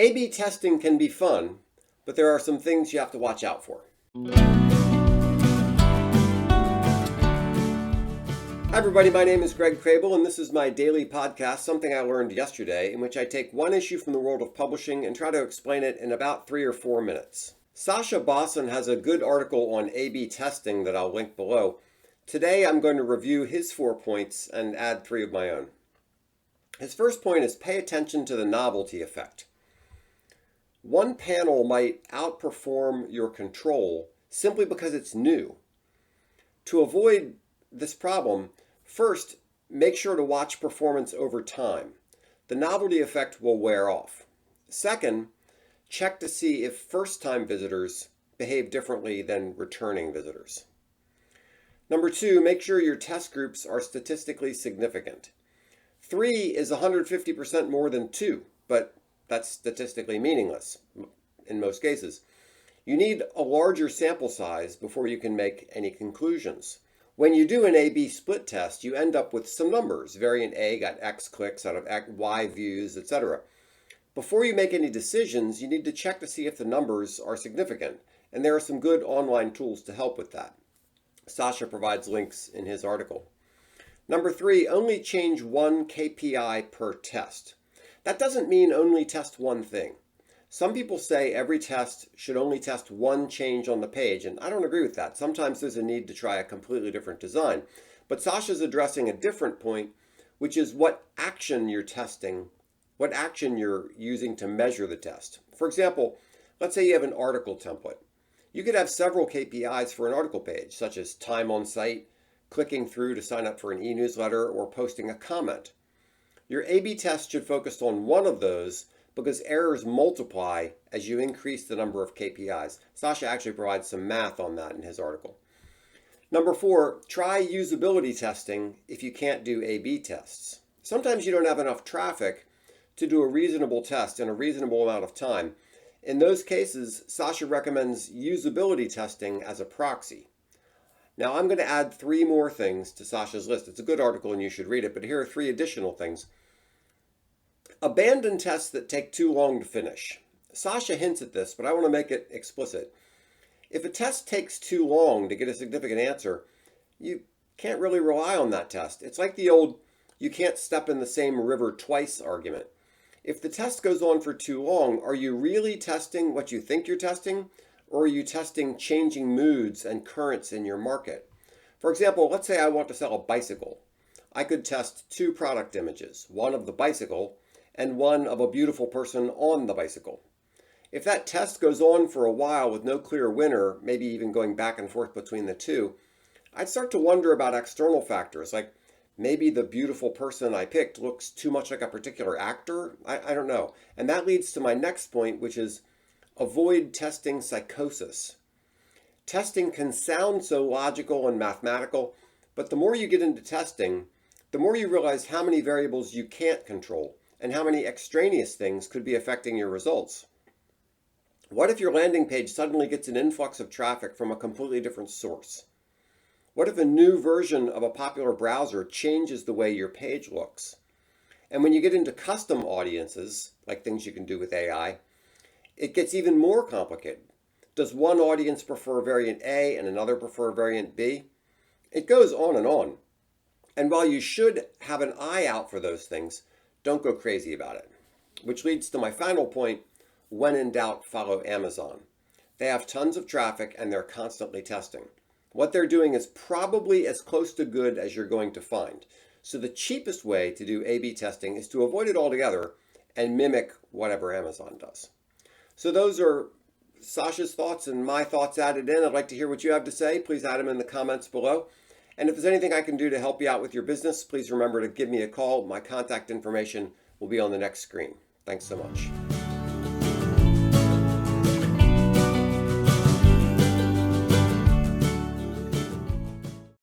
A/B testing can be fun, but there are some things you have to watch out for. Hi everybody, my name is Greg Crable and this is my daily podcast, Something I Learned Yesterday, in which I take one issue from the world of publishing and try to explain it in about 3 or 4 minutes. Sascha Bossen has a good article on A/B testing that I'll link below. Today I'm going to review his 4 points and add 3 of my own. His first point is pay attention to the novelty effect. One panel might outperform your control simply because it's new. To avoid this problem, first, make sure to watch performance over time. The novelty effect will wear off. Second, check to see if first-time visitors behave differently than returning visitors. Number 2, make sure your test groups are statistically significant. 3 is 150% more than 2, but that's statistically meaningless in most cases. You need a larger sample size before you can make any conclusions. When you do an A/B split test, you end up with some numbers. Variant A got X clicks out of Y views, etc. Before you make any decisions, you need to check to see if the numbers are significant, and there are some good online tools to help with that. Sascha provides links in his article. Number 3, only change one KPI per test. That doesn't mean only test one thing. Some people say every test should only test one change on the page, and I don't agree with that. Sometimes there's a need to try a completely different design. But Sascha's addressing a different point, which is what action you're testing, what action you're using to measure the test. For example, let's say you have an article template. You could have several KPIs for an article page, such as time on site, clicking through to sign up for an e-newsletter, or posting a comment. Your A/B test should focus on one of those because errors multiply as you increase the number of KPIs. Sascha actually provides some math on that in his article. Number 4, try usability testing if you can't do A/B tests. Sometimes you don't have enough traffic to do a reasonable test in a reasonable amount of time. In those cases, Sascha recommends usability testing as a proxy. Now I'm going to add 3 more things to Sascha's list. It's a good article and you should read it, but here are 3 additional things. Abandon tests that take too long to finish. Sascha hints at this, but I want to make it explicit. If a test takes too long to get a significant answer, you can't really rely on that test. It's like the old you can't step in the same river twice argument. If the test goes on for too long, are you really testing what you think you're testing, or are you testing changing moods and currents in your market? For example, let's say I want to sell a bicycle. I could test 2 product images, one of the bicycle and one of a beautiful person on the bicycle. If that test goes on for a while with no clear winner, maybe even going back and forth between the 2, I'd start to wonder about external factors, like maybe the beautiful person I picked looks too much like a particular actor. I don't know. And that leads to my next point, which is avoid testing psychosis. Testing can sound so logical and mathematical, but the more you get into testing, the more you realize how many variables you can't control and how many extraneous things could be affecting your results. What if your landing page suddenly gets an influx of traffic from a completely different source? What if a new version of a popular browser changes the way your page looks? And when you get into custom audiences, like things you can do with AI, it gets even more complicated. Does one audience prefer variant A and another prefer variant B? It goes on and on. And while you should have an eye out for those things, don't go crazy about it. Which leads to my final point, when in doubt, follow Amazon. They have tons of traffic and they're constantly testing. What they're doing is probably as close to good as you're going to find. So the cheapest way to do A/B testing is to avoid it altogether and mimic whatever Amazon does. So those are Sascha's thoughts and my thoughts added in. I'd like to hear what you have to say. Please add them in the comments below. And if there's anything I can do to help you out with your business, please remember to give me a call. My contact information will be on the next screen. Thanks so much.